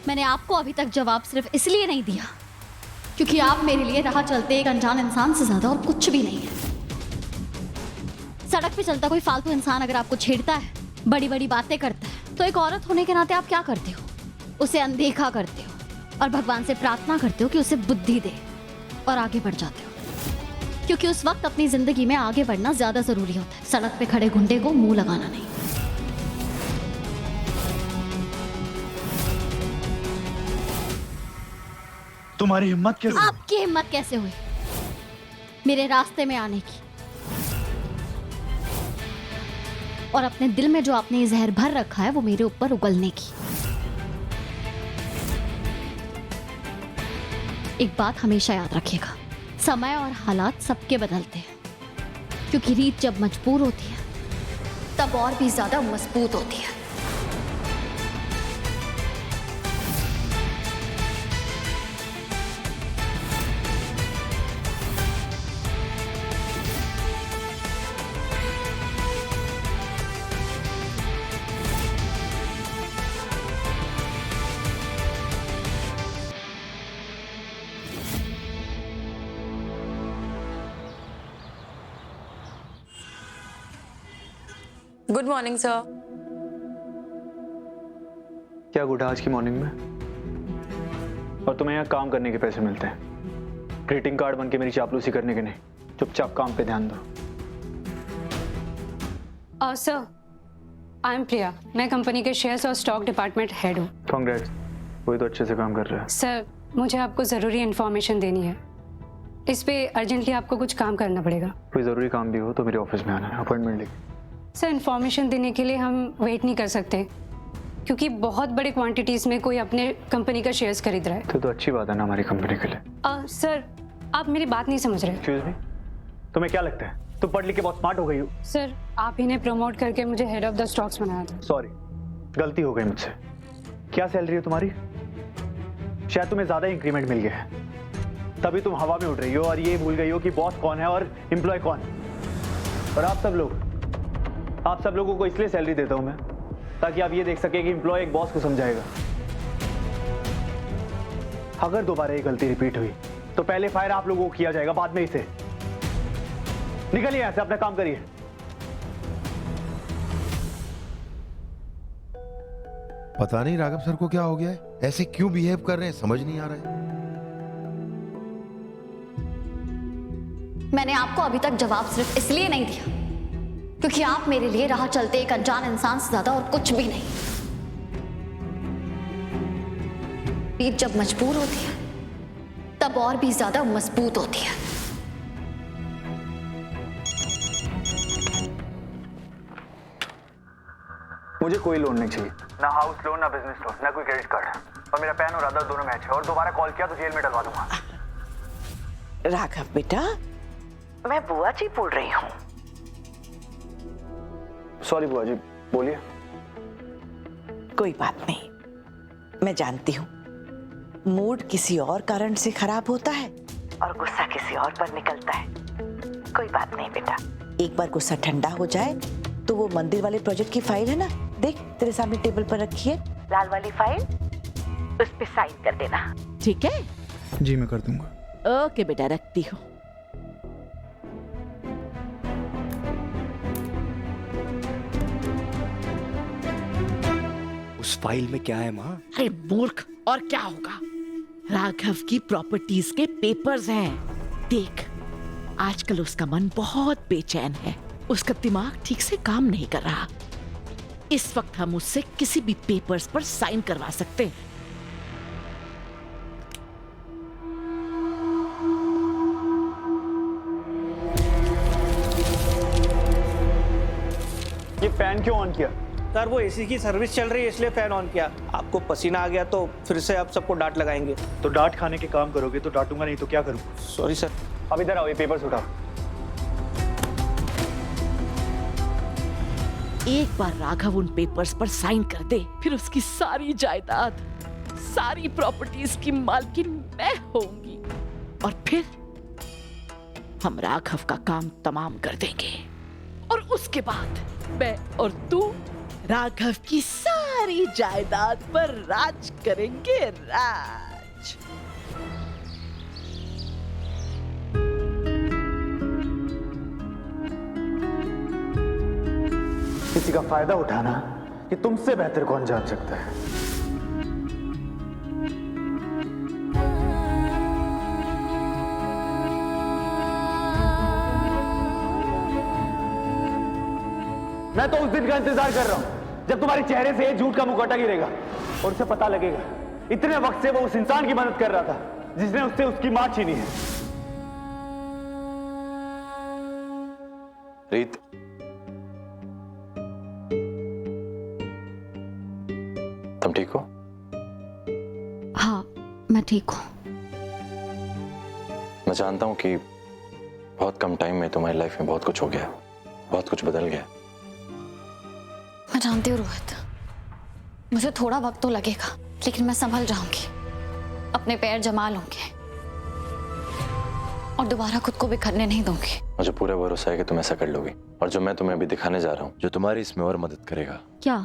मैंने आपको अभी तक जवाब सिर्फ इसलिए नहीं दिया क्योंकि आप मेरे लिए राह चलते एक अनजान इंसान से ज्यादा और कुछ भी नहीं है। सड़क पे चलता कोई फालतू इंसान अगर आपको छेड़ता है, बड़ी बड़ी बातें करता है, तो एक औरत होने के नाते आप क्या करते हो? उसे अनदेखा करते हो और भगवान से प्रार्थना करते हो कि उसे बुद्धि दे और आगे बढ़ जाते हो, क्योंकि उस वक्त अपनी जिंदगी में आगे बढ़ना ज्यादा जरूरी होता है, सड़क पे खड़े गुंडे को मुंह लगाना नहीं। तुम्हारी हिम्मत कैसे? आपकी हिम्मत कैसे हुई मेरे रास्ते में आने की, और अपने दिल में जो आपने जहर भर रखा है वो मेरे ऊपर उगलने की। एक बात हमेशा याद रखिएगा, समय और हालात सबके बदलते हैं, क्योंकि रीत जब मजबूर होती है तब और भी ज्यादा मजबूत होती है। Good morning sir. क्या गुड आज की मॉर्निंग में? और तुम्हें यहाँ काम करने के पैसे मिलते हैं, ग्रीटिंग कार्ड बन के मेरी चापलूसी करने के नहीं। चुपचाप काम पे ध्यान दो। सर, आई एम प्रिया, मैं कंपनी के शेयर्स और स्टॉक डिपार्टमेंट हेड हूँ। कांग्रेस, वही तो अच्छे से काम कर रहा है। सर, मुझे आपको ज़रूरी इन्फॉर्मेशन देनी है, इस पे अर्जेंटली आपको कुछ काम करना पड़ेगा। कोई ज़रूरी काम भी हो तो मेरे ऑफिस में आना है, अपॉइंटमेंट लेके। सर, इन्फॉर्मेशन देने के लिए हम वेट नहीं कर सकते, क्योंकि बहुत बड़े क्वांटिटीज़ में कोई अपने कंपनी का शेयर्स खरीद रहा है। तो अच्छी बात है ना हमारी कंपनी के लिए। सर, आप मेरी बात नहीं समझ रहे। एक्सक्यूज मी, तुम्हें क्या लगता है तुम पढ़ लिख के बहुत स्मार्ट हो गई हो? सर, आप ही ने प्रमोट करके मुझे हेड ऑफ द स्टॉक्स बनाया था। सॉरी, गलती हो गई मुझसे। क्या सैलरी है तुम्हारी? शायद तुम्हें ज्यादा इंक्रीमेंट मिल गया है, तभी तुम हवा में उड़ रही हो और ये भूल गई हो कि बॉस कौन है और एम्प्लॉय कौन। और आप सब लोगों को इसलिए सैलरी देता हूं मैं, ताकि आप ये देख सके कि एम्प्लॉय एक बॉस को समझाएगा। अगर दोबारा ये गलती रिपीट हुई तो पहले फायर आप लोगों को किया जाएगा, बाद में इसे। निकलिए यहां से, अपना काम करिए। पता नहीं राघव सर को क्या हो गया है, ऐसे क्यों बिहेव कर रहे हैं समझ नहीं आ रहा है। मैंने आपको अभी तक जवाब सिर्फ इसलिए नहीं दिया क्योंकि आप मेरे लिए राह चलते एक अनजान इंसान से ज्यादा और कुछ भी नहीं। रीत जब मजबूर होती है तब और भी ज्यादा मजबूत होती है। मुझे कोई लोन नहीं चाहिए, ना हाउस लोन, ना बिजनेस लोन, ना कोई क्रेडिट कार्ड। और मेरा पैन और आधार दोनों मैच है, और दोबारा कॉल किया तो जेल में डलवा दूंगा। राघव बेटा, मैं बुआ जी बोल रही हूँ। सॉरी बुआ जी, बोलिए। कोई बात नहीं, मैं जानती हूँ मूड किसी और कारण से खराब होता है और गुस्सा किसी और पर निकलता है। कोई बात नहीं बेटा, एक बार गुस्सा ठंडा हो जाए तो वो मंदिर वाले प्रोजेक्ट की फाइल है ना, देख तेरे सामने टेबल पर रखी है लाल वाली फाइल, उस पे साइन कर देना, ठीक है? जी मैं कर दूंगा। ओके बेटा, रखती हूँ। उस फाइल में क्या है माँ? अरे मूर्ख, और क्या होगा? राघव की प्रॉपर्टीज के पेपर्स हैं। देख, आजकल उसका मन बहुत बेचैन है, उसका दिमाग ठीक से काम नहीं कर रहा। इस वक्त हम उससे किसी भी पेपर्स पर साइन करवा सकते हैं। ये फैन क्यों ऑन किया? सर, वो एसी की सर्विस चल रही है इसलिए फैन ऑन किया। आपको पसीना आ गया तो फिर से आप सबको डांट लगाएंगे। तो डांट खाने के काम करोगे तो डांटूंगा, नहीं तो क्या करूं? Sorry sir. अब इधर आओ, ये पेपर्स उठाओ। एक बार राघव उन पेपर्स पर साइन कर दे, फिर उसकी सारी जायदाद, सारी प्रॉपर्टीज की मालकिन मैं होंगी, और फिर हम राघव का काम तमाम कर देंगे। और उसके बाद मैं और तू राघव की सारी सारी जायदाद पर राज करेंगे, राज। किसी का फायदा उठाना ये तुमसे बेहतर कौन जान सकता है। मैं तो उस दिन का इंतजार कर रहा हूं जब तुम्हारे चेहरे से ये झूठ का मुखौटा गिरेगा और उसे पता लगेगा इतने वक्त से वो उस इंसान की मदद कर रहा था जिसने उससे उसकी मां छीनी है। रीत, तुम ठीक हो? हाँ, मैं ठीक हूँ। मैं जानता हूं कि बहुत कम टाइम में तुम्हारी लाइफ में बहुत कुछ हो गया, बहुत कुछ बदल गया। मैं जानती हूँ रोहित, मुझे थोड़ा वक्त तो लगेगा, लेकिन मैं संभल जाऊंगी, अपने पैर जमा लूंगी और दोबारा खुद को बिखरने नहीं दूंगी। मुझे पूरा भरोसा है कि तुम ऐसा कर लोगी, और जो मैं तुम्हें अभी दिखाने जा रहा हूँ जो तुम्हारी इसमें और मदद करेगा। क्या?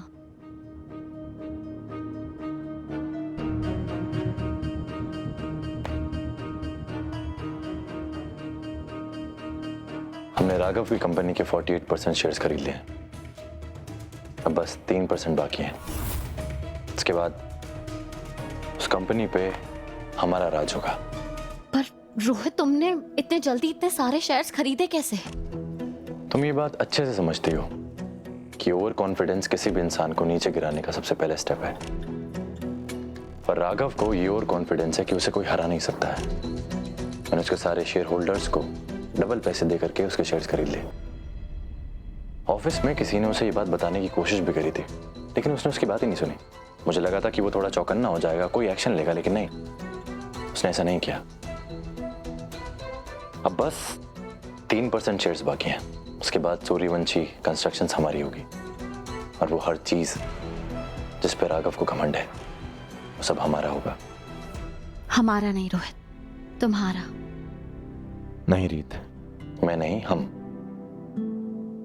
हमने राघव की कंपनी के 48% शेयर्स खरीद लिए हैं। अब बस 3% बाकी हैं। इसके बाद उस कंपनी पे हमारा राज होगा। पर रोहित, तुमने इतने जल्दी इतने सारे शेयर्स खरीदे कैसे? तुम ये बात अच्छे से समझती हो कि ओवर कॉन्फिडेंस किसी भी इंसान को नीचे गिराने का सबसे पहला स्टेप है, और राघव को ये ओवर कॉन्फिडेंस है कि उसे कोई हरा नहीं सकता है। मैंने उसके सारे शेयर होल्डर्स को डबल पैसे दे करके उसके शेयर्स खरीद लिए। ऑफिस में किसी ने उसे ये बात बताने की कोशिश भी करी थी, लेकिन उसने उसकी बात ही नहीं सुनी। मुझे लगा था कि वो थोड़ा चौकन्ना हो जाएगा, कोई एक्शन लेगा, लेकिन नहीं, उसने ऐसा नहीं किया। अब बस 3% शेयर्स बाकी हैं। उसके बाद सूर्यवंशी कंस्ट्रक्शंस हमारी होगी, और वो हर चीज जिस पे राघव को घमंड है वो सब हमारा होगा। हमारा नहीं रोहित, तुम्हारा। नहीं रीत, मैं नहीं, हम।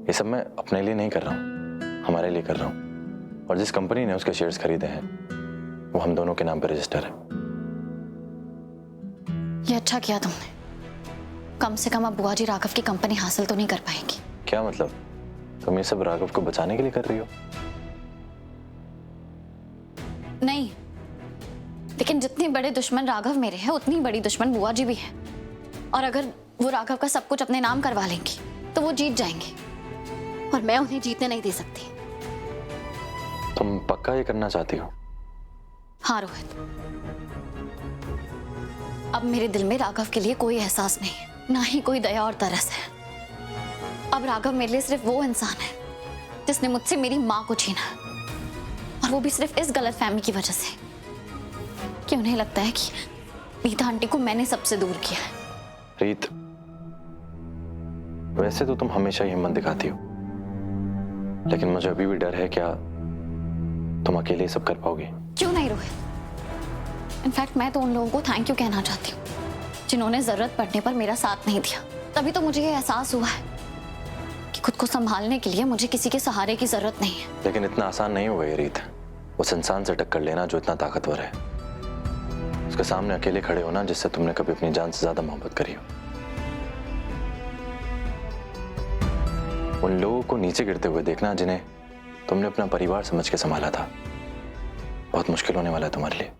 ये सब मैं अपने लिए नहीं कर रहा हूँ, हमारे लिए कर रहा हूँ। और जिस कंपनी ने उसके शेयर्स खरीदे हैं वो हम दोनों के नाम पे रजिस्टर है। ये अच्छा किया तुमने। कम से कम अब बुआ जी राघव की कंपनी हासिल तो नहीं कर पाएंगी। क्या मतलब? तुम ये सब राघव को बचाने के लिए कर रही हो? नहीं, लेकिन जितने बड़े दुश्मन राघव मेरे हैं उतनी बड़ी दुश्मन बुआ जी भी है। और अगर वो राघव का सब कुछ अपने नाम करवा लेंगी तो वो जीत जाएंगे, और मैं उन्हें जीतने नहीं दे सकती। तुम पक्का ये करना चाहती हो? हाँ रोहित, अब मेरे दिल में राघव के लिए कोई एहसास नहीं है, ना ही कोई दया और तरस है। अब राघव मेरे लिए सिर्फ वो इंसान है जिसने मुझसे मेरी माँ को छीना, और वो भी सिर्फ इस गलत फहमी की वजह से कि उन्हें लगता है कि रीता आंटी को मैंने सबसे दूर किया है। रीत, वैसे तो तुम हमेशा ही हिम्मत दिखाती हो, लेकिन मुझे अभी भी डर है क्या तुम अकेले सब कर पाओगे? क्यों नहीं रोहित, इनफैक्ट मैं तो उन लोगों को थैंक यू कहना चाहती हूँ जिन्होंने जरूरत पड़ने पर मेरा साथ नहीं दिया। तभी तो मुझे ये एहसास हुआ है कि खुद को संभालने के लिए मुझे किसी के सहारे की जरूरत नहीं है। लेकिन इतना आसान नहीं होगा ये रीत, उस इंसान से टक्कर लेना जो इतना ताकतवर है, उसके सामने अकेले खड़े होना जिससे तुमने कभी अपनी जान से ज्यादा मोहब्बत करी हो। उन लोगों को नीचे गिरते हुए देखना जिन्हें तुमने अपना परिवार समझ के संभाला था, बहुत मुश्किल होने वाला है तुम्हारे लिए।